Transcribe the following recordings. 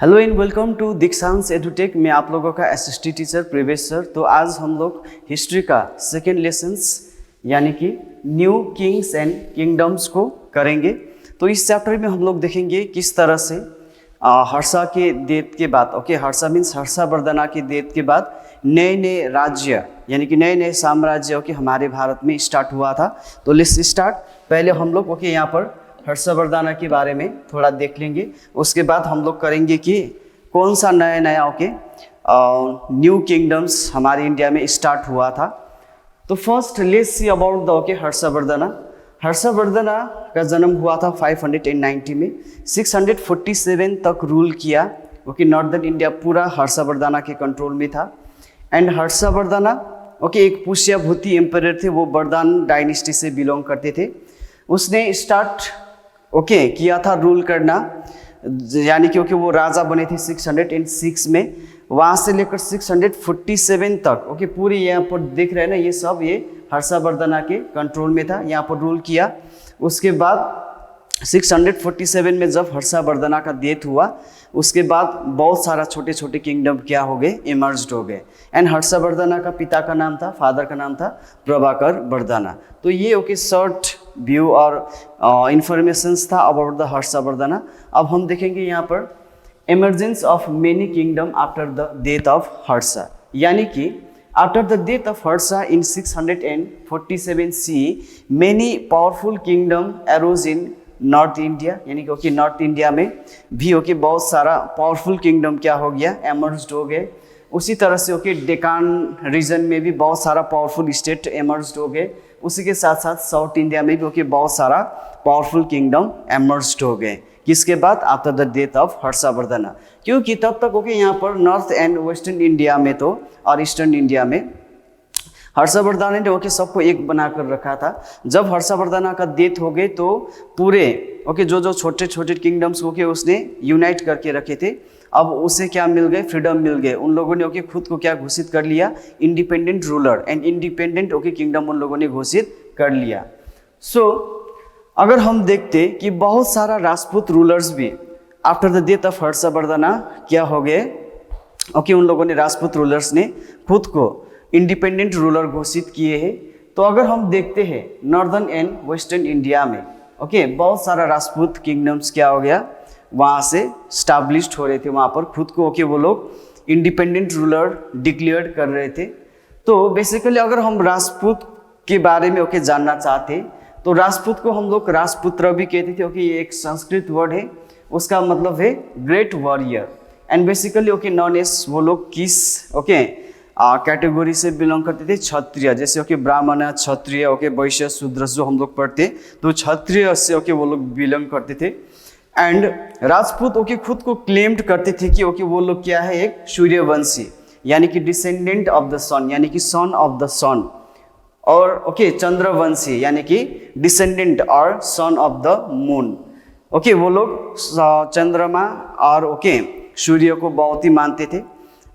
Hello and welcome to Dikshansh Edutech. मैं आप लोगों का एसएसटी टीचर प्रवेश सर। तो आज हम लोग हिस्ट्री का सेकेंड लेसन्स यानी कि न्यू किंग्स एंड किंगडम्स को करेंगे। तो इस चैप्टर में हम लोग देखेंगे किस तरह से हर्षा के डेथ के बाद, हर्षा मीन्स हर्षवर्धना के डेथ के बाद नए नए राज्य यानी कि नए नए साम्राज्य हमारे भारत में स्टार्ट हुआ था। तो लेट्स स्टार्ट। पहले हम लोग यहाँ पर हर्षवर्धना के बारे में थोड़ा देख लेंगे, उसके बाद हम लोग करेंगे कि कौन सा नया नया न्यू किंगडम्स हमारे इंडिया में स्टार्ट हुआ था। तो first let's see about the Harshavardhana. Harshavardhana का जन्म हुआ था 590 में। 647 तक रूल किया। नॉर्दर्न इंडिया पूरा हर्षवर्धना के कंट्रोल में था। एंड हर्षवर्धना एक पुष्यभूति एम्परर थे, वो वर्धन डायनेस्टी से बिलोंग करते थे। उसने स्टार्ट किया था रूल करना, यानी क्योंकि वो राजा बने थे 606 में। वहाँ से लेकर 647 तक पूरे यहाँ पर देख रहे हैं ना, ये सब ये हर्षवर्धना के कंट्रोल में था, यहाँ पर रूल किया। उसके बाद 647 में जब हर्षवर्धना का डेथ हुआ, उसके बाद बहुत सारा छोटे छोटे किंगडम क्या हो गए, इमर्ज्ड हो गए। एंड हर्षवर्धना का पिता का नाम था, फादर का नाम था प्रभाकर वर्धना। तो ये शॉर्ट व्यू और इंफॉर्मेशंस था अबाउट द हर्षवर्धना। अब हम देखेंगे यहाँ पर emergence of many kingdom after the death of Harsha, यानी कि after the death of Harsha in 647 CE many powerful kingdom arrows in north India, यानी कि नॉर्थ इंडिया में भी बहुत सारा पावरफुल किंगडम क्या हो गया, एमर्ज्ड हो गए। उसी तरह से डेकान रीजन में भी बहुत सारा पावरफुल स्टेट एमर्ज्ड हो गए। उसी के साथ साथ साउथ इंडिया में भी बहुत सारा पावरफुल किंगडम एमर्ज्ड हो गए। किसके बाद? After the death of Harshavardhana. क्योंकि तब तक यहाँ पर नॉर्थ एंड वेस्टर्न इंडिया में तो और ईस्टर्न इंडिया में हर्षवर्धना ने सबको एक बनाकर रखा था। जब हर्षवर्धना का डेथ हो गए तो पूरे जो छोटे छोटे किंगडम्स उसने यूनाइट करके रखे थे। अब उसे क्या मिल गए, फ्रीडम मिल गए। उन लोगों ने खुद को क्या घोषित कर लिया, independent ruler and independent kingdom उन लोगों ने घोषित कर लिया। सो अगर हम देखते कि बहुत सारा राजपूत रूलर्स भी after the death of Harshavardhana क्या हो गए, उन लोगों ने राजपूत रूलर्स ने खुद को इंडिपेंडेंट रूलर घोषित किए हैं। तो अगर हम देखते हैं नॉर्दर्न एंड वेस्टर्न इंडिया में बहुत सारा राजपूत किंगडम्स क्या हो गया, वहाँ से स्टैब्लिश्ड हो रहे थे। वहाँ पर खुद को वो लोग इंडिपेंडेंट रूलर डिक्लेयर कर रहे थे। तो बेसिकली अगर हम राजपूत के बारे में जानना चाहते तो राजपूत को हम लोग राजपुत्र भी कहते थे। ये एक संस्कृत वर्ड है, उसका मतलब है great warrior. And basically known as वो लोग किस कैटेगरी से बिलोंग करते थे, क्षत्रिय। जैसे ब्राह्मण, क्षत्रिय, वैश्य, शूद्र जो हम लोग पढ़ते, तो क्षत्रिय से वो लोग बिलोंग करते थे। एंड राजपूत खुद को क्लेम्ड करते थे कि वो लोग क्या है, एक सूर्यवंशी, यानी कि डिसेंडेंट ऑफ द सन, यानी कि सन ऑफ द सन। और चंद्रवंशी, यानी कि डिसेंडेंट और सन ऑफ द मून। वो लोग चंद्रमा और सूर्य को बहुत ही मानते थे।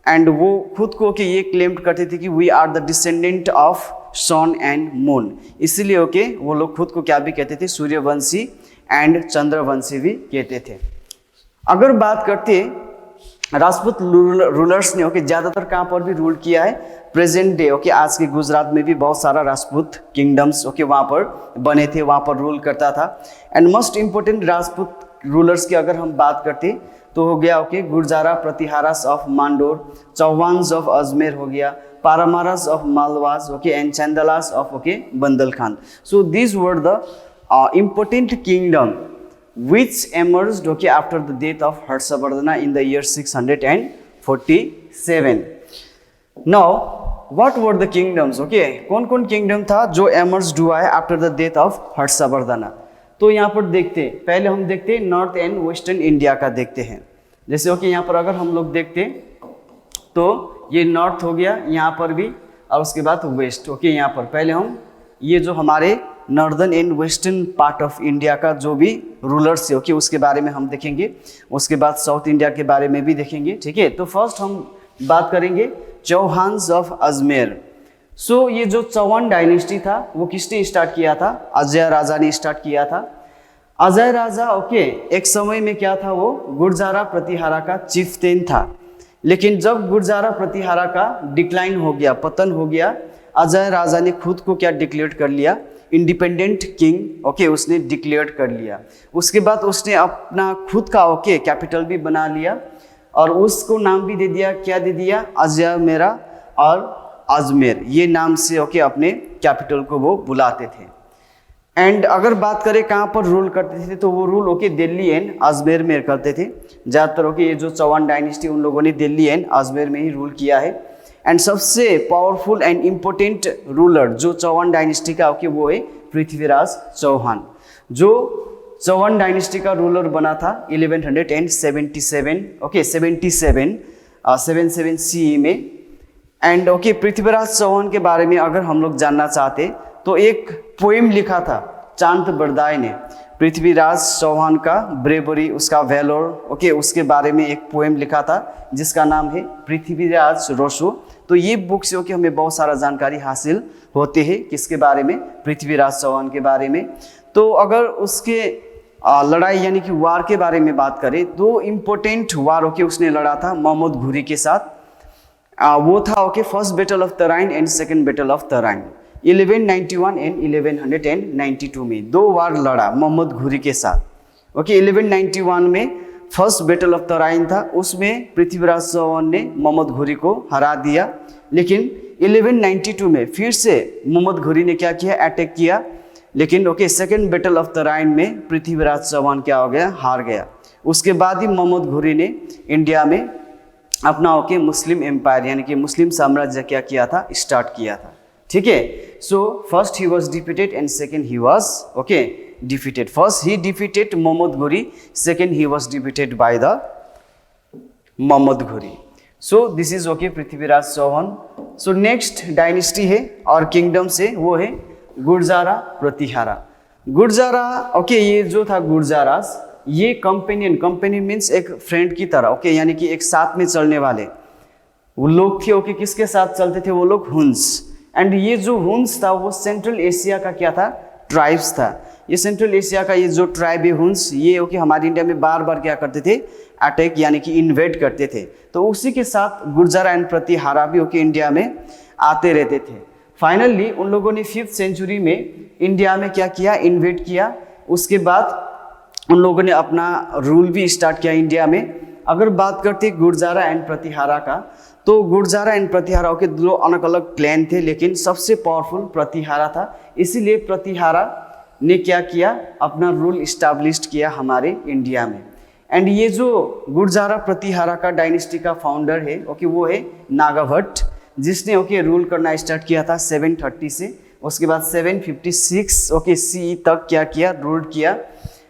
एंड वो खुद को ये क्लेम करते थे कि we are the descendant of sun and moon. इसीलिए वो लोग खुद को क्या भी कहते थे, सूर्यवंशी एंड चंद्रवंशी भी कहते थे। अगर बात करते राजपूत रूलर्स ने ज़्यादातर कहाँ पर भी रूल किया है, प्रेजेंट डे आज के गुजरात में भी बहुत सारा राजपूत किंगडम्स वहाँ पर बने थे, वहाँ पर रूल करता था। And most important Rajput rulers की अगर हम बात करते तो हो गया गुर्जारा प्रतिहारास ऑफ मांडोर, चौहान्स ऑफ अजमेर हो गया, Paramaras of Malwas and Chandelas of Bundelkhand. So these were the important kingdom which emerged after the death of Harshavardhana in the year 647. Now what were the kingdoms? कौन कौन किंगडम था जो emerged हुआ है after the death of Harshavardhana? तो यहाँ पर देखते, पहले हम देखते नॉर्थ एंड वेस्टर्न इंडिया का देखते हैं। जैसे यहाँ पर अगर हम लोग देखते तो ये नॉर्थ हो गया यहाँ पर भी, और उसके बाद वेस्ट। यहाँ पर पहले हम ये जो हमारे northern and western part of India का जो भी रूलर्स है उसके बारे में हम देखेंगे। उसके बाद साउथ इंडिया के बारे में भी देखेंगे, ठीक है। तो फर्स्ट हम बात करेंगे चौहान्स ऑफ अजमेर। सो ये जो चौहान डायनेस्टी था वो किसने स्टार्ट किया था? अजय राजा ने स्टार्ट किया था। अजय राजा ओके एक समय में क्या था, वो गुर्जारा प्रतिहारा का चीफ्टेन था। लेकिन जब गुर्जारा प्रतिहारा का डिक्लाइन हो गया, पतन हो गया, अजय राजा ने खुद को क्या डिक्लेयर कर लिया, इंडिपेंडेंट किंग ओके उसने डिक्लेयर कर लिया। उसके बाद उसने अपना खुद का ओके कैपिटल भी बना लिया और उसको नाम भी दे दिया, क्या दे दिया, अजमेरा और अजमेर, ये नाम से ओके अपने कैपिटल को वो बुलाते थे। एंड अगर बात करें कहाँ पर रूल करते थे, तो वो rule okay Delhi and Ajmer में करते थे ज़्यादातर। ओके ये जो चौहान डायनेस्टी उन लोगों ने दिल्ली एंड अजमेर में ही रूल किया है। एंड सबसे पावरफुल एंड इम्पोर्टेंट रूलर जो चौहान डायनेस्टी का ओके वो है पृथ्वीराज चौहान, जो चौहान डायनेस्टी का रूलर बना था 1177 ओके 77 CE में। एंड ओके पृथ्वीराज चौहान के बारे में अगर हम लोग जानना चाहते तो एक पोएम लिखा था चांद बरदाई ने, पृथ्वीराज चौहान का ब्रेवरी, उसका वैलोर ओके उसके बारे में एक पोएम लिखा था जिसका नाम है पृथ्वीराज रोशो। तो ये बुक से ओके हमें बहुत सारा जानकारी हासिल होते हैं, किसके बारे में, पृथ्वीराज चौहान के बारे में। तो अगर उसके लड़ाई यानी कि वार के बारे में बात करें तो इम्पोर्टेंट वार ओके उसने लड़ा था मोहम्मद घुरी के साथ। वो था okay first battle of Tarain and second battle of Tarain 1191 and 1192 में दो वार लड़ा मोहम्मद घुरी के साथ। ओके 1191 में फर्स्ट बैटल ऑफ तराइन था, उसमें पृथ्वीराज चौहान ने मोहम्मद घुरी को हरा दिया। लेकिन 1192 में फिर से मोहम्मद घुरी ने क्या किया, अटैक किया। लेकिन okay second battle of Tarain में पृथ्वीराज चौहान क्या हो गया, हार गया। उसके बाद ही मोहम्मद घुरी ने इंडिया में अपना ओके मुस्लिम एम्पायर यानी कि मुस्लिम साम्राज्य क्या किया था, स्टार्ट किया था। ठीक है, so first he was defeated and second he was okay defeated. First he defeated Mohammad Ghori, second he was defeated by the Mohammad Ghori. So this is okay Prithviraj Chauhan. So next dynasty है और किंगडम से वो है गुर्जारा प्रतिहारा। गुर्जारा ओके ये जो था गुर्जारास, ये कंपेनियन मीन्स एक फ्रेंड की तरह ओके यानी कि एक साथ में चलने वाले वो लोग थे। ओके किसके साथ चलते थे वो लोग, हुन्स। एंड ये जो हुन्स था वो सेंट्रल एशिया का क्या था, ट्राइब्स था। ये सेंट्रल एशिया का ये जो ट्राइब है हुन्स, ये ओके हमारे इंडिया में बार बार क्या करते थे, अटैक यानी कि इन्वेड करते थे। तो उसी के साथ गुर्जारा एंड प्रतिहारा भी ओके इंडिया में आते रहते थे। फाइनली उन लोगों ने 5th सेंचुरी में इंडिया में क्या किया, इन्वेड किया। उसके बाद उन लोगों ने अपना रूल भी स्टार्ट किया इंडिया में। अगर बात करते गुर्जारा एंड प्रतिहारा का, तो गुर्जारा एंड प्रतिहारा के दो अलग अलग क्लैन थे, लेकिन सबसे पावरफुल प्रतिहारा था। इसीलिए प्रतिहारा ने क्या किया, अपना रूल इस्टेब्लिश किया हमारे इंडिया में। एंड ये जो गुर्जारा प्रतिहारा का डायनेस्टी का फाउंडर है ओके वो है नागाभट्ट, जिसने ओके रूल करना स्टार्ट किया था 730 से। उसके बाद 756 ओके CE तक क्या किया, रूल किया।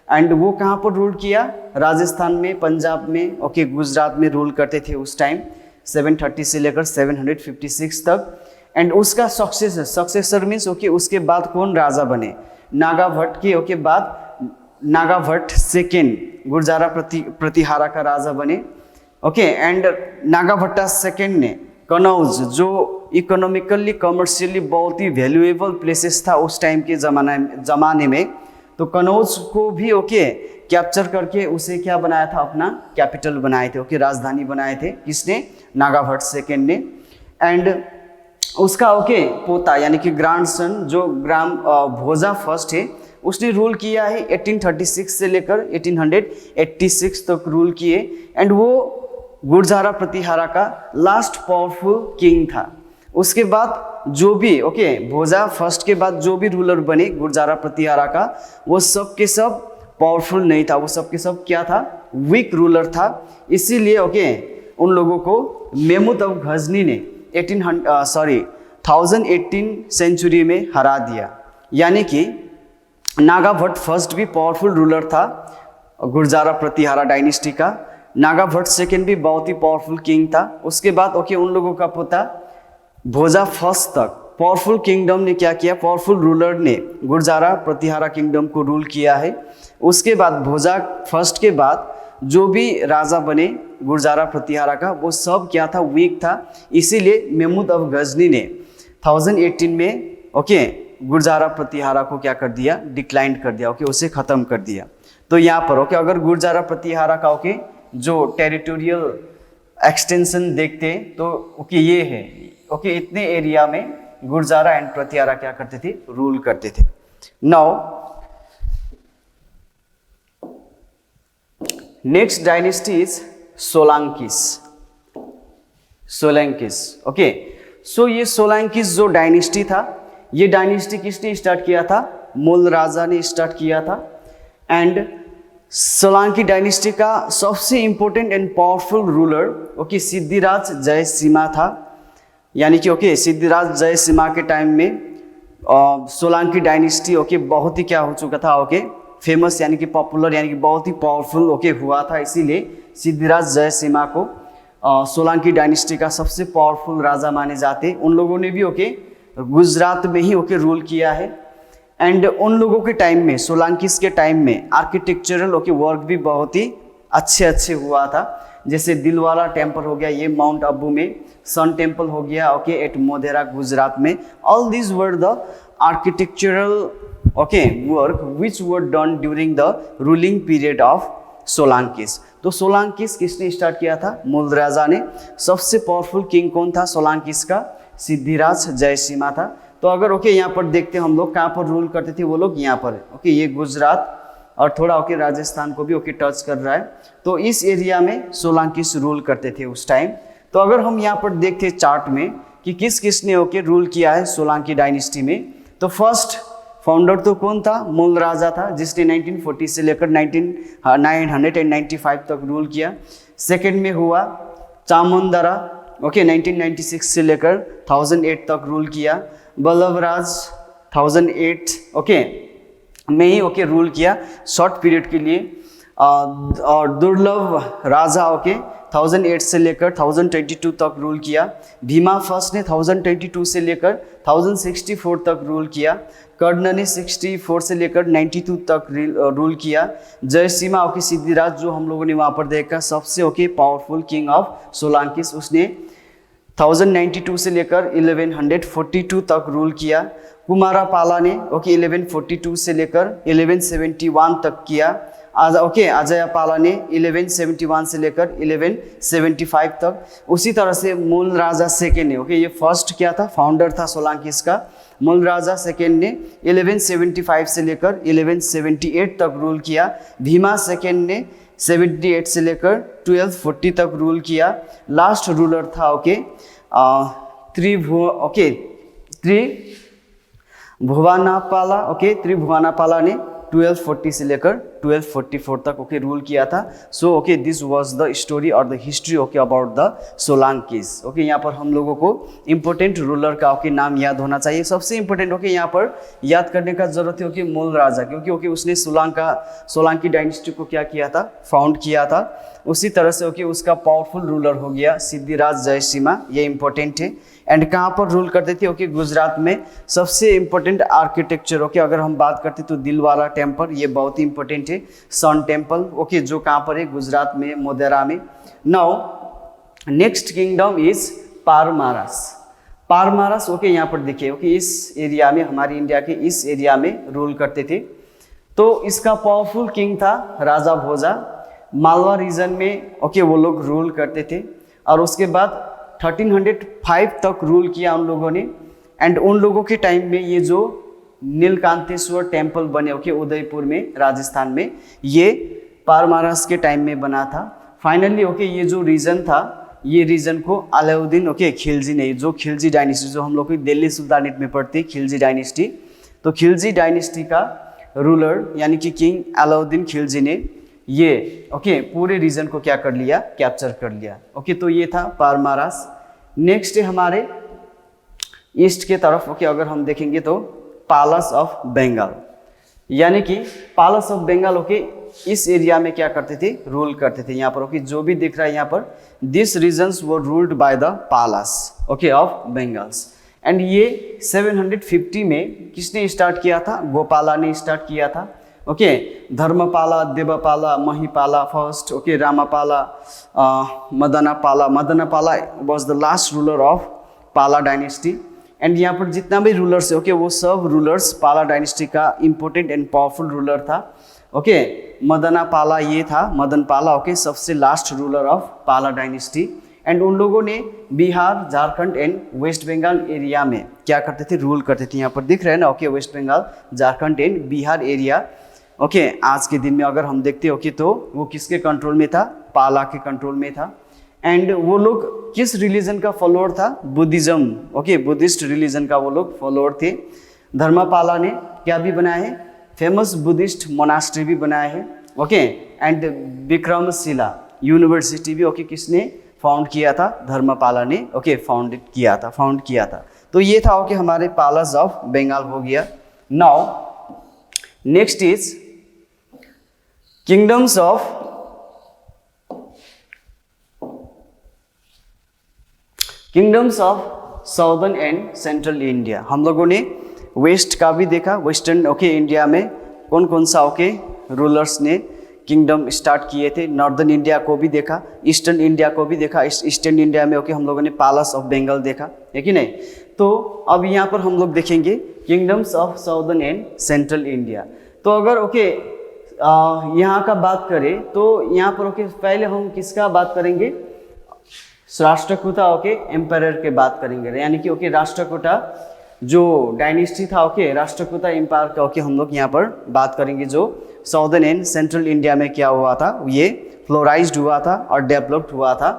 एंड वो कहाँ पर रूल किया, राजस्थान में, पंजाब में ओके गुजरात में रूल करते थे उस टाइम 730 से लेकर 756 तक। एंड उसका सक्सेसर मीन्स ओके उसके बाद कौन राजा बने, नागाभट्ट के ओके बाद नागाभट्ट सेकेंड गुर्जारा प्रतिहारा का राजा बने। ओके एंड नागाभट्टा सेकेंड ने कनौज, जो इकोनॉमिकली कमर्शियली बहुत ही वैल्यूएबल प्लेसेस था उस टाइम के ज़माने में, तो कनौज को भी ओके कैप्चर करके उसे क्या बनाया था, अपना कैपिटल बनाए थे ओके राजधानी बनाए थे। किसने, नागाभट्ट सेकेंड ने। एंड उसका ओके पोता यानी कि ग्रैंडसन जो भोजा फर्स्ट है, उसने रूल किया है 1836 से लेकर 1886 तक रूल किए। एंड वो गुर्जारा प्रतिहारा का लास्ट पावरफुल किंग था। उसके बाद जो भी ओके भोजा फर्स्ट के बाद जो भी रूलर बने गुर्जारा प्रतिहारा का, वो सब के सब पावरफुल नहीं था, वो सब के सब क्या था, वीक रूलर था। इसीलिए ओके उन लोगों को महमूद ऑफ गजनी ने 1018 सेंचुरी में हरा दिया। यानी कि नागाभट्ट फर्स्ट भी पावरफुल रूलर था गुर्जारा प्रतिहारा डायनेस्टी का, नागाभट्ट सेकेंड भी बहुत ही पावरफुल किंग था। उसके बाद ओके उन लोगों का पोता भोजा फर्स्ट तक पावरफुल किंगडम ने क्या किया, पावरफुल रूलर ने गुर्जारा प्रतिहारा किंगडम को रूल किया है। उसके बाद भोजा फर्स्ट के बाद जो भी राजा बने गुर्जारा प्रतिहारा का, वो सब क्या था, वीक था। इसीलिए महमूद ऑफ गजनी ने 1018 में ओके गुर्जारा प्रतिहारा को क्या कर दिया, डिक्लाइन कर दिया ओके उसे ख़त्म कर दिया। तो यहाँ पर ओके अगर गुर्जारा प्रतिहारा का ओके जो टेरिटोरियल एक्सटेंशन देखते हैं तो ओके ये है ओके इतने एरिया में गुर्जारा एंड प्रतिहारा क्या करते थे, रूल करते थे। Now next dynasty is Solankis. Okay so ये सोलांकीस जो डायनेस्टी था, ये डायनेस्टी किसने स्टार्ट किया था, मूल राजा ने स्टार्ट किया था। एंड सोलांकी डायनेस्टी का सबसे important and powerful ruler okay Siddharaj Jayasimha था। यानी कि ओके सिद्धिराज जयसिम्हा के टाइम में सोलांकी डायनेस्टी ओके बहुत ही क्या हो चुका था, ओके फेमस यानी कि पॉपुलर यानी कि बहुत ही पावरफुल ओके हुआ था। इसीलिए सिद्धिराज जयसिम्हा को सोलांकी डायनेस्टी का सबसे पावरफुल राजा माने जाते। उन लोगों ने भी ओके गुजरात में ही ओके रूल किया है। एंड उन लोगों के टाइम में, सोलांकीस के टाइम में आर्किटेक्चरल ओके वर्क भी बहुत ही अच्छे हुआ था। जैसे दिलवाला टेम्पल हो गया ये माउंट अबू में, सन टेम्पल हो गया ओके एट मोढेरा गुजरात में। All these were the architectural okay work which were done during the ruling period of Solankis. तो सोलांकीस किसने स्टार्ट किया था, मूल राजा ने। सबसे पावरफुल किंग कौन था सोलांकीस का, सिद्धिराज जयसिम्हा था। तो अगर ओके यहाँ पर देखते हैं हम लोग कहाँ पर रूल करते थे वो लोग, यहाँ पर ओके ये गुजरात और थोड़ा ओके राजस्थान को भी ओके टच कर रहा है। तो इस एरिया में सोलांकीस रूल करते थे उस टाइम। तो अगर हम यहाँ पर देखते चार्ट में कि किस किसने ओके रूल किया है सोलांकी डायनेस्टी में, तो फर्स्ट फाउंडर तो कौन था, मूल राजा था जिसने 1940 से लेकर 995 तक रूल किया। सेकंड में हुआ चामुंडरा ओके 1996 से लेकर 1008 तक रूल किया। बल्लभराज 1008 ओके में ही ओके रूल किया शॉर्ट पीरियड के लिए। और दुर्लभ राजा ओके 1008 से लेकर 1022 तक रूल किया। भीमा फर्स्ट ने 1022 से लेकर 1064 तक रूल किया। कर्ण ने 64 से लेकर 92 तक रूल किया। जयसिम्हा ओके सिद्धिराज जो हम लोगों ने वहाँ पर देखा सबसे ओके पावरफुल किंग ऑफ सोलांकीस, उसने 1092 से लेकर 1142 तक रूल किया। कुमारापाला ने ओके 1142 से लेकर 1171 तक किया। अजयपाला ने 1171 से लेकर 1175 तक। उसी तरह से मूल राजा सेकेंड ने ओके ये फर्स्ट क्या था, फाउंडर था सोलांकीस का। मूल राजा सेकेंड ने 1175 से लेकर 1178 तक रूल किया। भीमा सेकेंड ने 78 से लेकर 1240 तक रूल किया। लास्ट रूलर था ओके त्रिभुवनापाला ने 1240 से लेकर 1244 तक ओके रूल किया था। So okay this was the story और the history okay about the Solankis. Okay यहाँ पर हम लोगों को इंपॉर्टेंट रूलर का ओके नाम याद होना चाहिए। सबसे इंपॉर्टेंट ओके यहाँ पर याद करने का जरूरत है ओके मूल राजा, क्योंकि ओके उसने सोलांकी डायनेस्टी को क्या किया था, फाउंड किया था। उसी तरह से ओके उसका पावरफुल रूलर हो गया सिद्धिराज जयसिम्हा, ये इंपॉर्टेंट है। एंड कहाँ पर रूल करते थे ओके गुजरात में। सबसे इंपॉर्टेंट आर्किटेक्चर ओके अगर हम बात करते तो दिलवाला टेम्पल, ये बहुत ही इंपॉर्टेंट है। सन टेम्पल ओके जो कहाँ पर है, गुजरात में मोढेरा में। Now next kingdom is Paramaras okay यहाँ पर देखिए ओके इस एरिया में, हमारे इंडिया के इस एरिया में रूल करते थे। तो इसका पावरफुल किंग था राजा भोजा। मालवा रीजन में ओके वो लोग रूल करते थे। और उसके बाद 1305 तक रूल किया उन लोगों ने। एंड उन लोगों के टाइम में ये जो नीलकांतेश्वर टेम्पल बने ओके उदयपुर में राजस्थान में, ये पारमारस के टाइम में बना था। फाइनली ओके ये जो रीजन था, ये रीजन को अलाउद्दीन ओके खिलजी ने, जो खिलजी डायनेस्टी जो हम लोग दिल्ली सुल्तानेट में पढ़ते खिलजी डायनेस्टी, तो खिलजी डायनेस्टी का रूलर यानी कि किंग अलाउद्दीन खिलजी ने ये ओके पूरे रीजन को क्या कर लिया, कैप्चर कर लिया। ओके तो ये था पारमारस। नेक्स्ट है हमारे ईस्ट के तरफ ओके अगर हम देखेंगे तो पालस ऑफ बंगाल, यानी कि पालस ऑफ बंगाल ओके इस एरिया में क्या करते थे, रूल करते थे। यहाँ पर ओके जो भी दिख रहा है यहाँ पर, this regions were ruled by the Palas okay of Bengals. And ये 750 में किसने स्टार्ट किया था, गोपाला ने स्टार्ट किया था। Okay Dharmapala, Devapala, Mahipala first okay, Ramapala, Madanapala was the last ruler of Pala dynasty. And यहाँ पर जितना भी रूलर्स है ओके वो सब रूलर्स पाला डायनेस्टी का इंपॉर्टेंट एंड पावरफुल रूलर था। ओके मदनापाला ये था, मदनपाला ओके सबसे last ruler of Pala dynasty. And उन लोगों ने Bihar, Jharkhand and West Bengal area में क्या करते थे, रूल करते थे। यहाँ पर दिख रहे हैं ना, okay West Bengal, Jharkhand and Bihar area. Okay आज के दिन में अगर हम देखते ओके तो वो किसके कंट्रोल में था, पाला के कंट्रोल में था। एंड वो लोग किस रिलीजन का फॉलोअर था, बुद्धिज्म, ओके बुद्धिस्ट रिलीजन का वो लोग फॉलोअर थे। धर्मपाला ने क्या भी बनाया है, फेमस बुद्धिस्ट मोनास्ट्री भी बनाया है। ओके एंड विक्रमशिला यूनिवर्सिटी भी ओके किसने फाउंड किया था, धर्मपाला ने ओके फाउंड किया था। तो ये था ओके हमारे पालास ऑफ बंगाल हो गया। Now next is kingdoms of southern and central India. हम लोगों ने वेस्ट का भी देखा, वेस्टर्न ओके इंडिया में कौन कौन सा ओके रूलर्स ने किंगडम स्टार्ट किए थे। नॉर्दर्न इंडिया को भी देखा, ईस्टर्न इंडिया को भी देखा। ईस्टर्न इंडिया में ओके हम लोगों ने पालास ऑफ बंगाल देखा है कि नहीं। तो अब यहाँ पर हम लोग देखेंगे kingdoms of southern and central India. तो अगर ओके यहाँ का बात करें तो यहाँ पर ओके पहले हम किसका बात करेंगे, राष्ट्रकूटा ओके एम्पायर के बात करेंगे, यानी कि ओके राष्ट्रकूटा जो डायनेस्टी था ओके राष्ट्रकूटा एम्पायर का ओके हम लोग यहाँ पर बात करेंगे, जो साउदर्न एंड सेंट्रल इंडिया में क्या हुआ था, ये फ्लोराइज्ड हुआ था और डेवलप्ड हुआ था।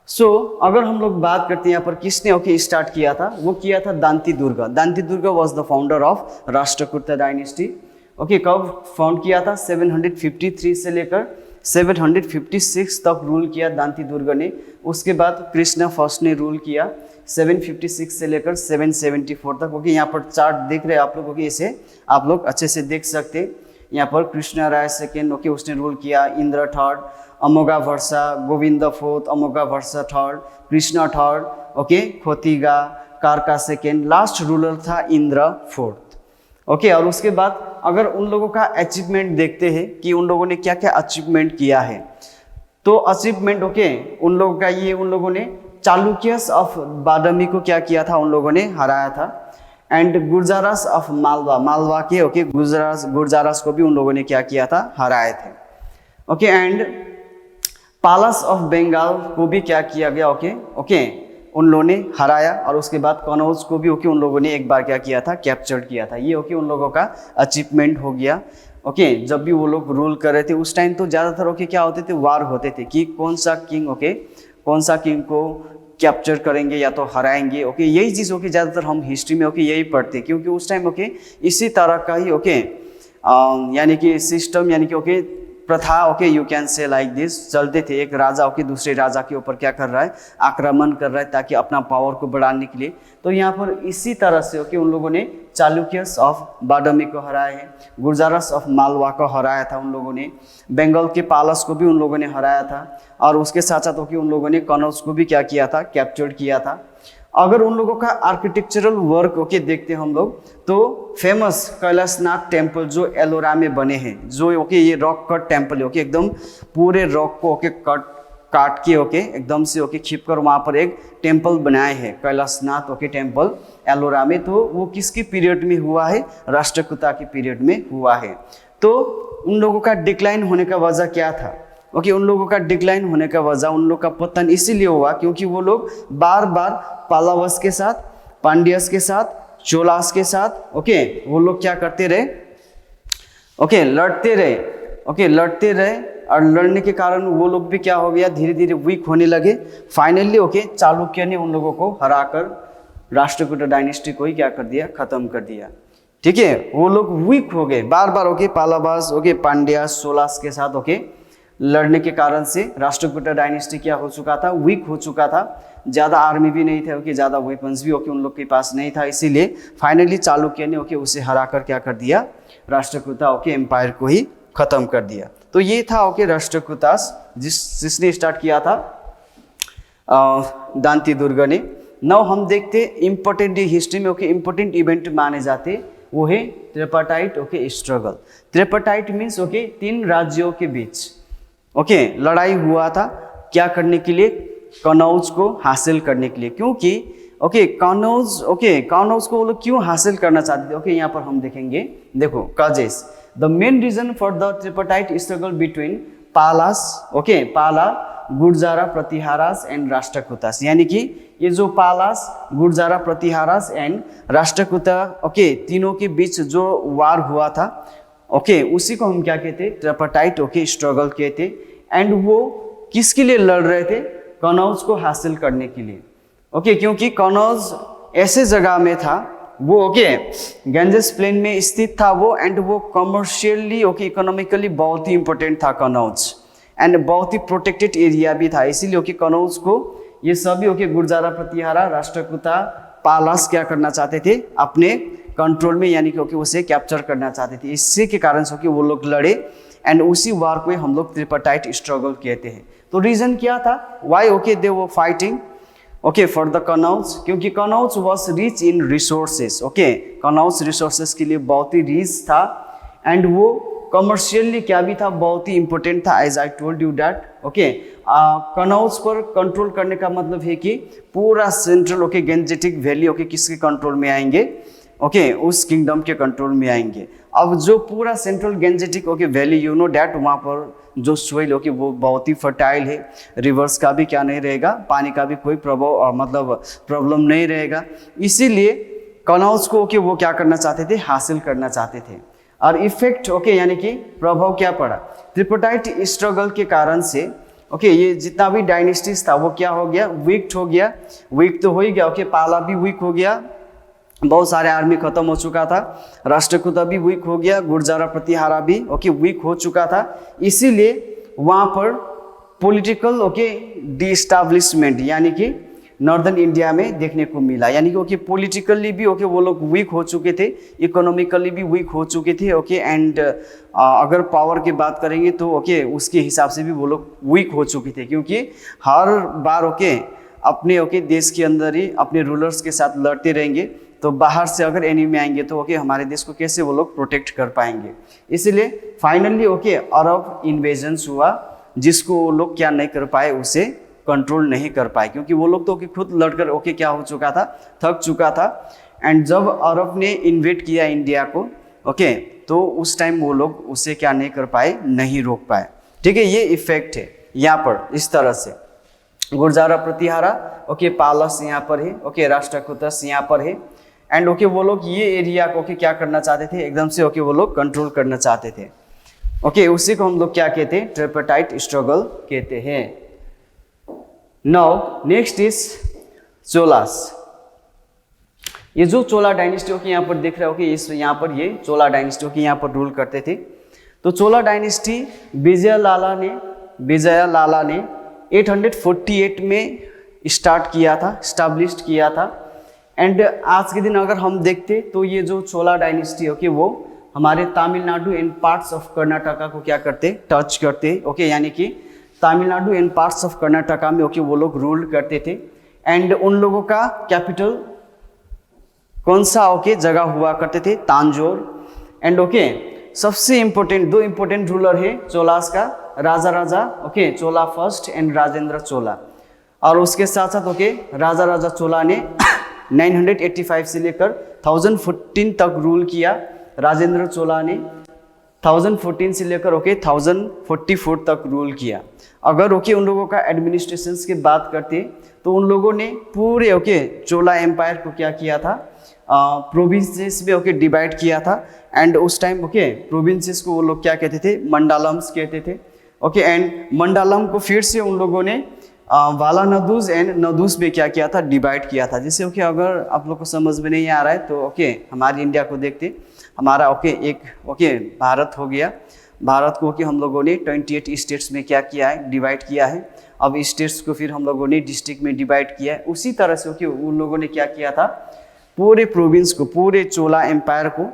सो अगर हम लोग बात करते हैं यहाँ पर किसने ओके स्टार्ट किया था, वो किया था Danti Durga. Danti Durga was the founder of Rashtrakuta dynasty. Okay कब फाउंड किया था, 753 से लेकर 756 तक रूल किया दांती दुर्गा ने। उसके बाद कृष्णा फर्स्ट ने रूल किया 756 से लेकर 774 तक। ओके यहाँ पर चार्ट देख रहे हैं आप लोगों के, इसे आप लोग अच्छे से देख सकते हैं। यहाँ पर कृष्णा राय सेकेंड ओके उसने रूल किया, इंद्र थर्ड, अमोघा वर्षा, गोविंद फोर्थ, अमोघा वर्षा थर्ड, कृष्णा थर्ड, ओके खोतिगा, कारका सेकेंड, लास्ट रूलर था इंद्र फोर्थ। ओके और उसके बाद अगर उन लोगों का अचीवमेंट देखते हैं कि उन लोगों ने क्या क्या अचीवमेंट किया है, तो अचीवमेंट ओके उन लोगों का ये, उन लोगों ने चालुक्यस ऑफ बादामी को क्या किया था, उन लोगों ने हराया था। एंड गुर्जारास ऑफ मालवा, मालवा के ओके गुर्जारास को भी उन लोगों ने क्या किया था, हराए थे। Okay and Palas of Bengal को भी क्या किया गया, ओके उन लोगों ने हराया। और उसके बाद कनौज को भी ओके उन लोगों ने एक बार क्या किया था, कैप्चर किया था। ये ओके उन लोगों का अचीवमेंट हो गया। ओके जब भी वो लोग रूल कर रहे थे उस टाइम तो ज़्यादातर ओके क्या होते थे, वार होते थे कि कौन सा किंग को कैप्चर करेंगे या तो हराएंगे। ओके यही चीज़ ओके ज़्यादातर हम हिस्ट्री में ओके यही पढ़ते हैं, क्योंकि उस टाइम ओके इसी तरह का ही ओके यानी कि सिस्टम, यानी कि ओके प्रथा okay you can say like this चलते थे। एक राजा ओके दूसरे राजा के ऊपर क्या कर रहा है, आक्रमण कर रहा है ताकि अपना पावर को बढ़ाने के लिए। तो यहाँ पर इसी तरह से ओके उन लोगों ने चालुक्यस ऑफ बादामी को हराया है, गुर्जारस ऑफ मालवा को हराया था उन लोगों ने, बंगाल के पालस को भी उन लोगों ने हराया था, और उसके साथ साथ ओके उन लोगों ने कनौज को भी क्या किया था, कैप्चर किया था। अगर उन लोगों का आर्किटेक्चरल वर्क ओके देखते हैं हम लोग, तो फेमस कैलाशनाथ टेम्पल जो एलोरा में बने हैं, जो ओके ये रॉक कट टेम्पल है ओके, एकदम पूरे रॉक को ओके काट के ओके एकदम से ओके खींच कर वहाँ पर एक टेम्पल बनाए हैं, कैलाशनाथ ओके टेम्पल एलोरा में। तो वो किसके पीरियड में हुआ है, राष्ट्रकूटा के पीरियड में हुआ है। तो उन लोगों का डिक्लाइन होने का वजह क्या था, ओके उन लोगों का डिक्लाइन होने का वजह, उन लोगों का पतन इसीलिए हुआ क्योंकि वो लोग बार बार पालावस के साथ, पांड्यस के साथ, चोलास के साथ ओके वो लोग क्या करते रहे, ओके लड़ते रहे और लड़ने के कारण वो लोग भी क्या हो गया, धीरे धीरे वीक होने लगे। फाइनली ओके चालुक्य ने उन लोगों को हराकर राष्ट्रकूटा डायनेस्टी को ही क्या कर दिया, खत्म कर दिया। ठीक है, वो लोग वीक हो गए बार बार ओके पालावास ओके पांड्यास चोलास के साथ ओके लड़ने के कारण से राष्ट्रकूटा डायनेस्टी क्या हो चुका था, वीक हो चुका था। ज़्यादा आर्मी भी नहीं थे ओके, ज़्यादा वेपन्स भी ओके उन लोग के पास नहीं था, इसीलिए फाइनली चालुक्य ने ओके उसे हराकर क्या कर दिया, राष्ट्रकूटा ओके एम्पायर को ही खत्म कर दिया। तो ये था ओके राष्ट्रकूटा जिसने स्टार्ट किया था दांती दुर्गा ने। नाउ हम देखते इम्पोर्टेंट हिस्ट्री में ओके इम्पोर्टेंट इवेंट माने जाते, वो है ट्रिपाटाइट ओके स्ट्रगल। ट्रिपाटाइट मीन्स ओके 3 राज्यों के बीच ओके लड़ाई हुआ था, क्या करने के लिए, कनौज को हासिल करने के लिए। क्योंकि ओके कनौज को वो लोग क्यों हासिल करना चाहते थे, ओके यहाँ पर हम देखेंगे। देखो the main reason for the tripartite struggle between Palas, okay, Pala, Gurjara, Pratiharas and Rashtrakutas, यानी कि ये जो पालास, गुर्जारा, प्रतिहारास एंड राष्ट्रकूटा, ओके, तीनों के बीच जो वार हुआ था, ओके, उसी को हम क्या कहते, ट्रिपाटाइट, ओके, स्ट्रगल कहते। एंड वो किसके लिए लड़ रहे थे, कनौज को हासिल करने के लिए, ओके, क्योंकि कनौज ऐसे जगह में था वो, ओके, गंजेस प्लेन में स्थित था वो, एंड वो कमर्शियली, ओके, इकोनॉमिकली बहुत ही इंपॉर्टेंट था कनौज, एंड बहुत ही प्रोटेक्टेड एरिया भी था, इसीलिए ओके कनौज को ये सभी, ओके, गुर्जारा, प्रतिहारा, राष्ट्रकूटा, पालास क्या करना चाहते थे, अपने कंट्रोल में, यानी कि ओके उसे कैप्चर करना चाहते थे। इसी के कारण से ओके वो लोग लड़े, एंड उसी वार को हम लोग ट्रिपाटाइट स्ट्रगल कहते हैं। तो रीजन क्या था, Y, okay, they were fighting, okay, for the Kannauj, क्योंकि Kannauj was rich in resources, okay, Kannauj resources के लिए बहुत ही रिच था, एंड वो कमर्शियली क्या भी था, बहुत ही इंपॉर्टेंट था, as I told you that, okay. Kannauj पर कंट्रोल करने का मतलब है कि पूरा central, okay, Gangetic valley, okay, किसके कंट्रोल में आएंगे, ओके, उस किंगडम के कंट्रोल में आएंगे। अब जो पूरा central Gangetic, okay, valley, you know that, वहाँ पर जो सोइल, ओके, वो बहुत ही फर्टाइल है, रिवर्स का भी क्या नहीं रहेगा, पानी का भी कोई मतलब प्रॉब्लम नहीं रहेगा, इसीलिए कनौज को, ओके, वो क्या करना चाहते थे, हासिल करना चाहते थे। और इफेक्ट, ओके, यानी कि प्रभाव क्या पड़ा, ट्रिपाटाइट स्ट्रगल के कारण से, ओके, ये जितना भी डायनेस्टीज था वो क्या हो गया, वीक हो गया, वीक तो हो ही गया, ओके, पाला भी वीक हो गया, बहुत सारे आर्मी खत्म हो चुका था, राष्ट्रकूटा भी वीक हो गया, गुर्जारा, प्रतिहारा भी, ओके, वीक हो चुका था, इसीलिए वहाँ पर पॉलिटिकल, ओके, डिस्टैब्लिशमेंट, यानी कि नॉर्दर्न इंडिया में देखने को मिला, यानी कि ओके पॉलिटिकली भी, ओके, वो लोग वीक हो चुके थे, इकोनॉमिकली भी वीक हो चुके थे, ओके, एंड अगर पावर की बात करेंगे तो ओके उसके हिसाब से भी वो लोग वीक हो चुके थे, क्योंकि हर बार, ओके, अपने, ओके, देश के अंदर ही अपने रूलर्स के साथ लड़ते रहेंगे, तो बाहर से अगर एनिमी आएंगे तो ओके हमारे देश को कैसे वो लोग प्रोटेक्ट कर पाएंगे। इसलिए फाइनली, ओके, अरब इन्वेजन्स हुआ, जिसको वो लोग क्या नहीं कर पाए, उसे कंट्रोल नहीं कर पाए, क्योंकि वो लोग तो ओके खुद लड़कर, ओके, क्या हो चुका था, थक चुका था। एंड जब अरब ने इन्वेट किया इंडिया को, ओके, तो उस टाइम वो लोग उसे क्या नहीं कर पाए, नहीं रोक पाए। ठीक है, ये इफेक्ट है यहाँ पर, इस तरह से गुर्जारा, प्रतिहारा, ओके, पालस यहाँ पर है, ओके, राष्ट्रकूटस यहाँ पर है, एंड ओके वो लोग ये एरिया को, ओके, क्या करना चाहते थे, एकदम से, ओके, वो लोग कंट्रोल करना चाहते थे, ओके, उसी को हम लोग क्या कहते हैं, ट्रिपाटाइट स्ट्रगल कहते हैं। Now next is Cholas. ये जो चोला डायनेस्टी, ओके, यहाँ पर देख रहे हो कि इस यहाँ पर ये चोला डायनेस्टी, ओके, यहाँ पर रूल करते थे। तो चोला डायनेस्टी विजय लाला ने 848 में स्टार्ट किया था, स्टैब्लिश्ड किया था। एंड आज के दिन अगर हम देखते तो ये जो चोला डायनेस्टी, ओके, वो हमारे Tamil Nadu and parts of Karnataka को क्या करते, टच करते, ओके, यानी कि Tamil Nadu and parts of Karnataka में, ओके, वो लोग रूल करते थे। एंड उन लोगों का कैपिटल कौन सा, ओके, जगह हुआ करते थे, तांजोर। एंड ओके, सबसे इंपॉर्टेंट दो इंपॉर्टेंट रूलर है चोलास का, Raja, okay, Chola first and Rajendra Chola. और उसके साथ साथ, ओके, राजा चोला ने 985 से लेकर 1014 तक रूल किया। राजेंद्र चोला ने 1014 से लेकर, ओके, 1044 तक रूल किया। अगर, ओके, उन लोगों का एडमिनिस्ट्रेशन की बात करते तो उन लोगों ने पूरे, ओके, चोला एम्पायर को क्या किया था, प्रोविंसेस में, ओके, डिवाइड किया था। एंड उस टाइम, ओके, प्रोविंसेस को वो लोग क्या कहते थे, मंडलम्स कहते थे, ओके। एंड मंडलम को फिर से उन लोगों ने वाला नदूस एंड नदूस में क्या किया था, डिवाइड किया था। जैसे, ओके, अगर आप लोग को समझ में नहीं आ रहा है तो ओके हमारी इंडिया को देखते, हमारा, ओके, एक, ओके, भारत हो गया। भारत को, ओके, हम लोगों ने 28 स्टेट्स में क्या किया है, डिवाइड किया है। अब स्टेट्स को फिर हम लोगों ने डिस्ट्रिक्ट में डिवाइड किया है। उसी तरह से, ओके, उन लोगों ने क्या किया था, पूरे प्रोविंस को, पूरे चोला एम्पायर को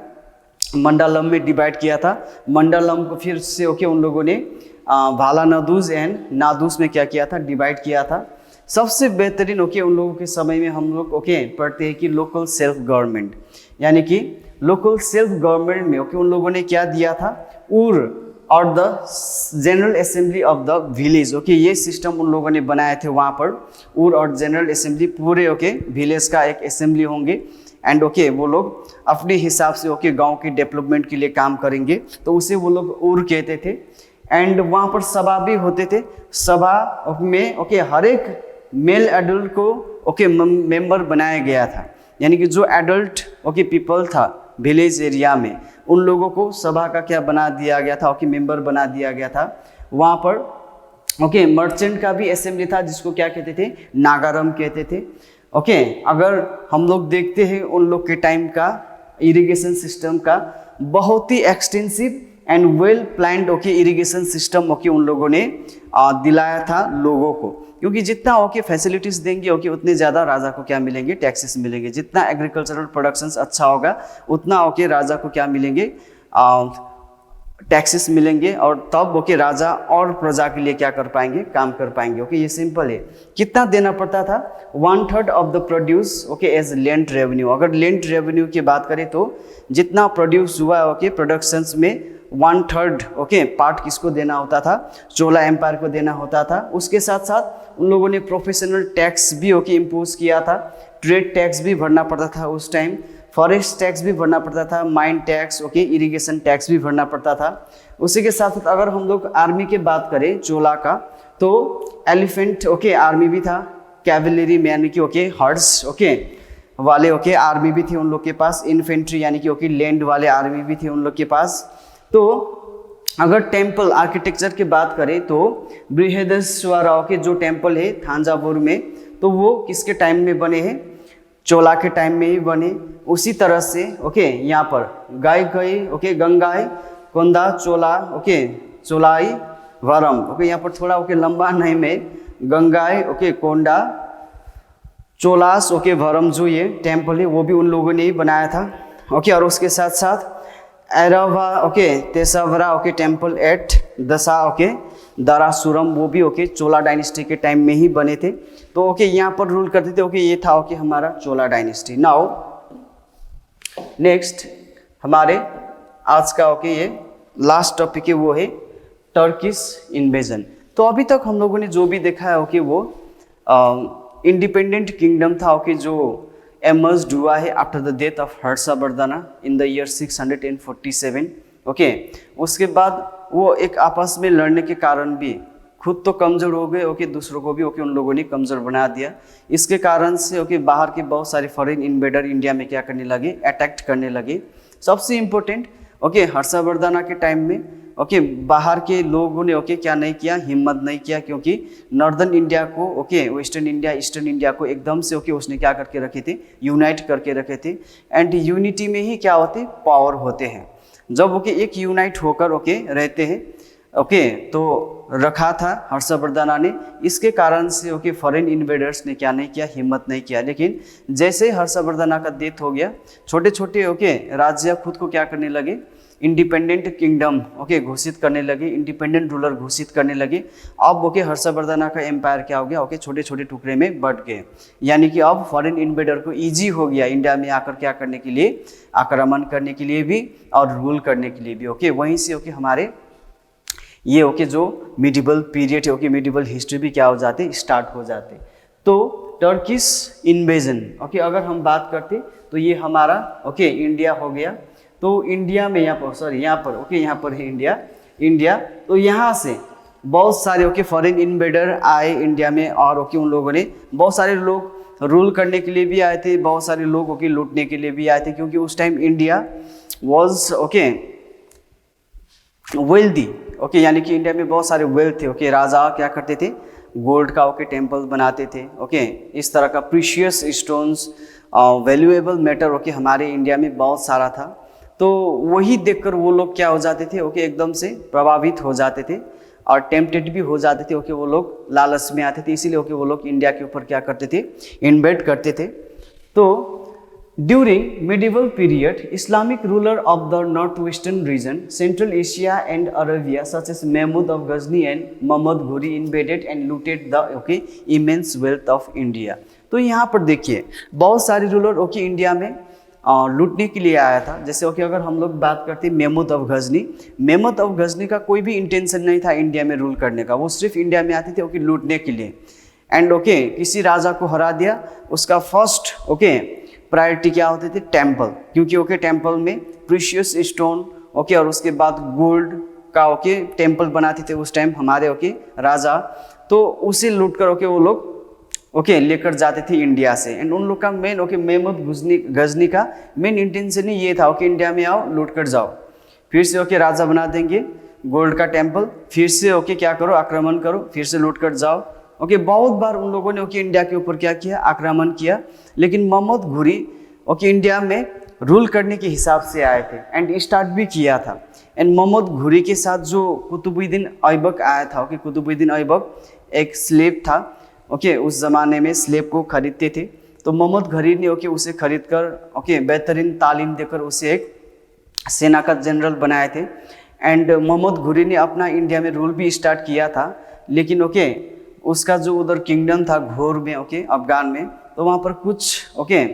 मंडलम में डिवाइड किया था। मंडलम को फिर से, ओके, उन लोगों ने भाला नदूस एंड नादूस में क्या किया था, डिवाइड किया था। सबसे बेहतरीन, ओके, उन लोगों के समय में हम लोग, ओके, पढ़ते हैं कि लोकल सेल्फ गवर्नमेंट, यानी कि लोकल सेल्फ गवर्नमेंट में, ओके, उन लोगों ने क्या दिया था, उर और the general assembly of the village, okay, ये सिस्टम उन लोगों ने बनाए थे। वहाँ पर उर और जनरल असेंबली, पूरे, ओके, विलेज का एक असेंबली होंगे। एंड ओके वो लोग अपने हिसाब से ओके गांव की डेवलपमेंट के लिए काम करेंगे, तो उसे वो लोग उर कहते थे। एंड वहाँ पर सभा भी होते थे, सभा में ओके हर एक मेल एडल्ट को ओके मेंबर बनाया गया था, यानी कि जो एडल्ट ओके पीपल था विलेज एरिया में उन लोगों को सभा का क्या बना दिया गया था, ओके मेंबर बना दिया गया था। वहाँ पर ओके मर्चेंट का भी असेंबली था जिसको क्या कहते थे, नागारम कहते थे। ओके अगर हम लोग देखते हैं उन लोग के टाइम का इरिगेशन सिस्टम का बहुत ही extensive and well planned okay irrigation system okay उन लोगों ने दिलाया था लोगों को, क्योंकि जितना ओके फैसिलिटीज़ देंगे ओके उतने ज़्यादा राजा को क्या मिलेंगे, टैक्सेस मिलेंगे। जितना एग्रीकल्चरल प्रोडक्शंस अच्छा होगा उतना ओके राजा को क्या मिलेंगे, टैक्सेस मिलेंगे, और तब ओके राजा और प्रजा के लिए क्या कर पाएंगे, काम कर पाएंगे। ओके ये सिंपल है। कितना देना पड़ता था, 1/3 of the produce okay as land revenue. अगर लैंड रेवेन्यू की बात करें तो जितना प्रोड्यूस हुआ ओके प्रोडक्शंस में 1/3 ओके पार्ट किसको देना होता था, चोला एम्पायर को देना होता था। उसके साथ साथ उन लोगों ने प्रोफेशनल टैक्स भी ओके इम्पोज किया था, ट्रेड टैक्स भी भरना पड़ता था उस टाइम, फॉरेस्ट टैक्स भी भरना पड़ता था, mine tax okay irrigation tax भी भरना पड़ता था। उसी के साथ साथ अगर हम लोग आर्मी की बात करें चोला का, तो एलिफेंट ओके आर्मी भी था, कैवलरी यानी कि ओके हॉर्स ओके वाले ओके आर्मी भी थी उन लोग के पास, इन्फेंट्री यानी कि ओके लैंड वाले आर्मी भी थे उन लोग के पास। तो अगर टेम्पल आर्किटेक्चर की बात करें तो बृहदेश्वरा के जो टेम्पल है थांजावुर में, तो वो किसके टाइम में बने हैं, चोला के टाइम में ही बने। उसी तरह से ओके यहाँ पर गाय गई ओके गंगाई कोंदा चोला ओके चोलाई वरम ओके यहाँ पर थोड़ा ओके लंबा नहीं में गंगाई ओके कोंडा चोलास ओके वरम जो ये टेम्पल है वो भी उन लोगों ने ही बनाया था। ओके और उसके साथ साथ एरावा ओके तेसावरा ओके टेम्पल एट दशा ओके दारासुरम वो भी ओके चोला डायनेस्टी के टाइम में ही बने थे। तो ओके यहाँ पर रूल करते थे ओके ये था ओके हमारा चोला डायनेस्टी। नाउ नेक्स्ट हमारे आज का ओके ये लास्ट टॉपिक है वो है टर्किश इन्वेजन। तो अभी तक हम लोगों ने जो भी देखा है ओके वो इंडिपेंडेंट किंगडम था ओके जो एमर्ज्ड हुआ है after the death of Harshvardhan in the year 647 okay. उसके बाद वो एक आपस में लड़ने के कारण भी खुद तो कमज़ोर हो गए ओके, दूसरों को भी ओके उन लोगों ने कमज़ोर बना दिया। इसके कारण से ओके बाहर के बहुत सारे फॉरेन इन्वेडर इंडिया में क्या करने लगे, अटैक करने लगे। सबसे इम्पोर्टेंट ओके हर्षवर्धन के टाइम में ओके बाहर के लोगों ने ओके क्या नहीं किया, हिम्मत नहीं किया, क्योंकि नॉर्दर्न इंडिया को okay western India eastern India को एकदम से ओके उसने क्या करके रखे थे, यूनाइट करके रखे थे। एंड यूनिटी में ही क्या होते, पावर होते हैं। जब ओके एक यूनाइट होकर ओके रहते हैं ओके तो रखा था हर्षवर्धन ने। इसके कारण से ओके फॉरेन इन्वेडर्स ने क्या नहीं किया, हिम्मत नहीं किया। लेकिन जैसे हर्षवर्धन का डेथ हो गया, छोटे छोटे ओके राज्य खुद को क्या करने लगे, इंडिपेंडेंट किंगडम ओके घोषित करने लगे, इंडिपेंडेंट रूलर घोषित करने लगे। अब ओके हर्षवर्धन का एम्पायर क्या हो गया ओके छोटे छोटे टुकड़े में बट गए, यानी कि अब फॉरेन इन्वेडर को इजी हो गया इंडिया में आकर क्या करने के लिए, आक्रमण करने के लिए भी और रूल करने के लिए भी ओके। वहीं से ओके हमारे ये ओके जो मिडिवल पीरियड है ओके मिडिवल हिस्ट्री भी क्या हो जाते, स्टार्ट हो जाते। तो टर्किश इन्वेजन ओके अगर हम बात करते तो ये हमारा ओके इंडिया हो गया। तो इंडिया में यहाँ पर सॉरी यहाँ पर ओके यहाँ पर है इंडिया। तो यहाँ से बहुत सारे ओके फॉरेन इन्वेडर आए इंडिया में और ओके उन लोगों ने बहुत सारे लोग रूल करने के लिए भी आए थे, बहुत सारे लोग ओके लूटने के लिए भी आए थे, क्योंकि उस time India was okay wealthy okay, यानी कि इंडिया में बहुत सारे वेल्थ थे ओके। राजा क्या करते थे, गोल्ड का ओके टेम्पल बनाते थे ओके। इस तरह का precious stones valuable matter okay हमारे इंडिया में बहुत सारा था। तो वही देखकर वो लोग क्या हो जाते थे ओके एकदम से प्रभावित हो जाते थे और टेम्पटेड भी हो जाते थे ओके। वो लोग लालच में आते थे, इसीलिए ओके वो लोग इंडिया के ऊपर क्या करते थे, इन्वेड करते थे। तो during medieval period, Islamic ruler of the northwestern region, Central Asia and Arabia, such as Mahmud of Ghazni and Muhammad Ghori invaded and looted the okay immense wealth of India। तो यहाँ पर देखिए बहुत सारे ruler okay India में लूटने के लिए आया था। जैसे ओके अगर हम लोग बात करते हैं महमूद ऑफ गजनी, महमूद ऑफ गजनी का कोई भी इंटेंशन नहीं था इंडिया में रूल करने का, वो सिर्फ इंडिया में आते थे ओके लूटने के लिए। एंड ओके किसी राजा को हरा दिया, उसका फर्स्ट ओके प्रायोरिटी क्या होते थे, टेम्पल, क्योंकि ओके टेम्पल में प्रीशियस स्टोन ओके और उसके बाद गोल्ड का ओके टेम्पल बनाते थे उस टाइम हमारे ओके राजा, तो उसे लूट कर ओके वो लोग ओके लेकर जाते थे इंडिया से। एंड उन लोग का मेन ओके महमूद गजनी का मेन इंटेंशन ही ये था ओके इंडिया में आओ लूट कर जाओ, फिर से ओके राजा बना देंगे, गोल्ड का टेम्पल, फिर से ओके क्या करो आक्रमण करो, फिर से लूट कर जाओ। ओके बहुत बार उन लोगों ने ओके इंडिया के ऊपर क्या किया, आक्रमण किया, लेकिन मोहम्मद घुरी ओके इंडिया में रूल करने के हिसाब से आए थे एंड स्टार्ट भी किया था। एंड मोहम्मद घुरी के साथ जो कुतुबुद्दीन ऐबक आया था ओके, कुतुबुद्दीन ऐबक एक स्लेव था ओके, उस ज़माने में स्लेव को खरीदते थे, तो मोहम्मद घुरी ने ओके उसे खरीद कर ओके बेहतरीन तालीम देकर उसे एक सेना का जनरल बनाए थे। एंड मोहम्मद घुरी ने अपना इंडिया में रूल भी स्टार्ट किया था, लेकिन ओके उसका जो उधर किंगडम था घोर में ओके अफगान में, तो वहाँ पर कुछ ओके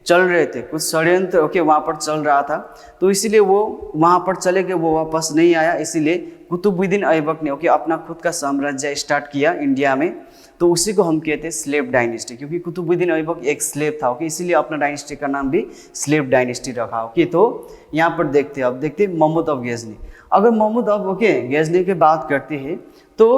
चल रहे थे, कुछ षड्यंत्र ओके वहाँ पर चल रहा था, तो इसीलिए वो वहाँ पर चले गए, वो वापस नहीं आया। इसीलिए कुतुबुद्दीन ऐबक ने ओके अपना खुद का साम्राज्य स्टार्ट किया इंडिया में, तो उसी को हम कहते हैं स्लेव डायनेस्टी, क्योंकि कुतुबुद्दीन ऐबक एक स्लेव था ओके, इसीलिए अपना डायनेस्टी का नाम भी स्लेव डायनेस्टी रखा ओके। तो यहाँ पर देखते हैं, अब देखते हैं महमूद ऑफ गजनी। अगर महमूद ऑफ ओके गजनी की बात करते हैं तो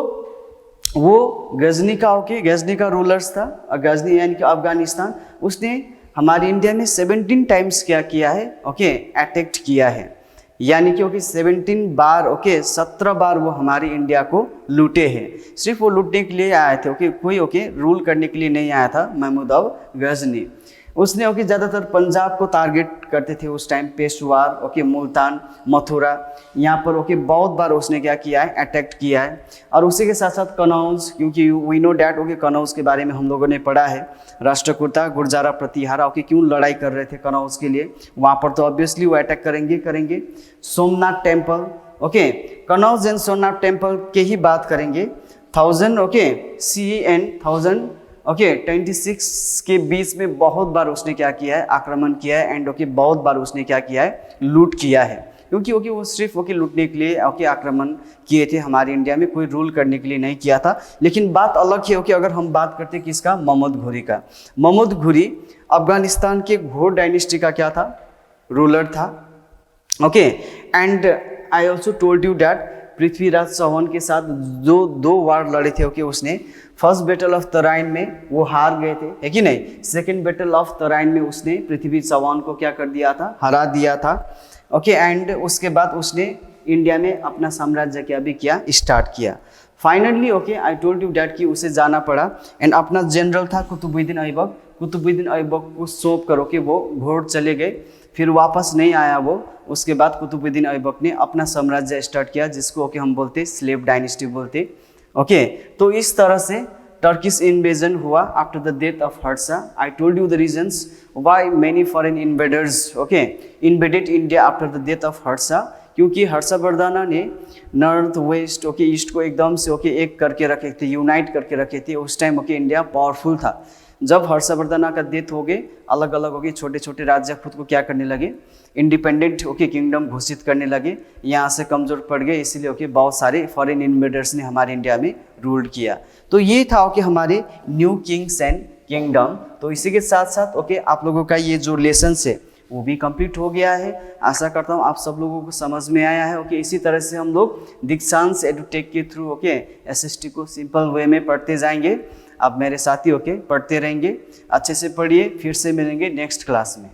वो गजनी का ओके गजनी का रूलर्स था, गजनी यानी कि अफगानिस्तान, उसने हमारे इंडिया में 17 टाइम्स क्या किया है ओके अटैक किया है, यानी कि ओके 17 बार ओके 17 बार वो हमारे इंडिया को लूटे हैं। सिर्फ वो लूटने के लिए आए थे ओके, कोई ओके रूल करने के लिए नहीं आया था महमूद ऑफ गजनी। उसने ओके ज़्यादातर पंजाब को टारगेट करते थे उस टाइम, पेशवार ओके मुल्तान मथुरा, यहाँ पर ओके बहुत बार उसने क्या किया है अटैक किया है। और उसी के साथ साथ कनौज, क्योंकि we know that okay Kannauj के बारे में हम लोगों ने पढ़ा है, राष्ट्रकूटा गुर्जारा प्रतिहारा ओके क्यों लड़ाई कर रहे थे कनौज के लिए, वहाँ पर तो ऑब्वियसली वो अटैक करेंगे। Somnath temple okay, Kannauj and Somnath temple के ही बात करेंगे। 1000 ओके CE एंड 1000 ओके 26 के बीच में बहुत बार उसने क्या किया है आक्रमण किया है, एंड ओके बहुत बार उसने क्या किया है लूट किया है, क्योंकि ओके वो सिर्फ ओके लूटने के लिए ओके आक्रमण किए थे हमारे इंडिया में, कोई रूल करने के लिए नहीं किया था। लेकिन बात अलग है ओके, अगर हम बात करते किसका, महमूद घुरी का। महमूद घुरी अफगानिस्तान के घोर डायनेस्टी का क्या था, रूलर था okay. And I also told you that Prithviraj Chauhan के साथ जो 2 वार लड़े थे ओके, उसने फर्स्ट बैटल ऑफ तराइन में वो हार गए थे, है कि नहीं। सेकेंड बैटल ऑफ तराइन में उसने पृथ्वी चौहान को क्या कर दिया था, हरा दिया था ओके। एंड उसके बाद उसने इंडिया में अपना साम्राज्य क्या भी किया, स्टार्ट किया। Finally okay I told you that कि उसे जाना पड़ा, एंड अपना जनरल था कुतुबुद्दीन ऐबक, कुतुबुद्दीन ऐबक को सौंप कर ओके वो घोड़ चले गए, फिर वापस नहीं आया वो। उसके बाद कुतुबुद्दीन ऐबक ने अपना साम्राज्य स्टार्ट किया, जिसको ओके हम बोलते स्लेव डायनेस्टी बोलते ओके। तो इस तरह से टर्किश इन्वेजन हुआ after the death of Harsha. I told you the reasons why many foreign invaders okay invaded India after the death of Harsha, क्योंकि हर्षवर्धन ने नॉर्थ वेस्ट ओके ईस्ट को एकदम से ओके एक करके रखे थे, यूनाइट करके रखे थे। उस टाइम ओके इंडिया पावरफुल था। जब हर्षवर्धन का डेथ हो गए, अलग अलग हो गए, छोटे छोटे राज्य खुद को क्या करने लगे, इंडिपेंडेंट ओके किंगडम घोषित करने लगे, यहाँ से कमजोर पड़ गए, इसीलिए ओके बहुत सारे फॉरेन इन्वेडर्स ने हमारे इंडिया में रूल किया। तो ये था ओके हमारे न्यू किंग्स एंड किंगडम। तो इसी के साथ साथ ओके आप लोगों का ये जो लेसन है वो भी कंप्लीट हो गया है। आशा करता हूँ आप सब लोगों को समझ में आया है ओके। इसी तरह से हम लोग दीक्षांत एडुटेक के थ्रू ओके SST को सिंपल वे में पढ़ते जाएंगे। आप मेरे साथी ओके पढ़ते रहेंगे, अच्छे से पढ़िए। फिर से मिलेंगे नेक्स्ट क्लास में।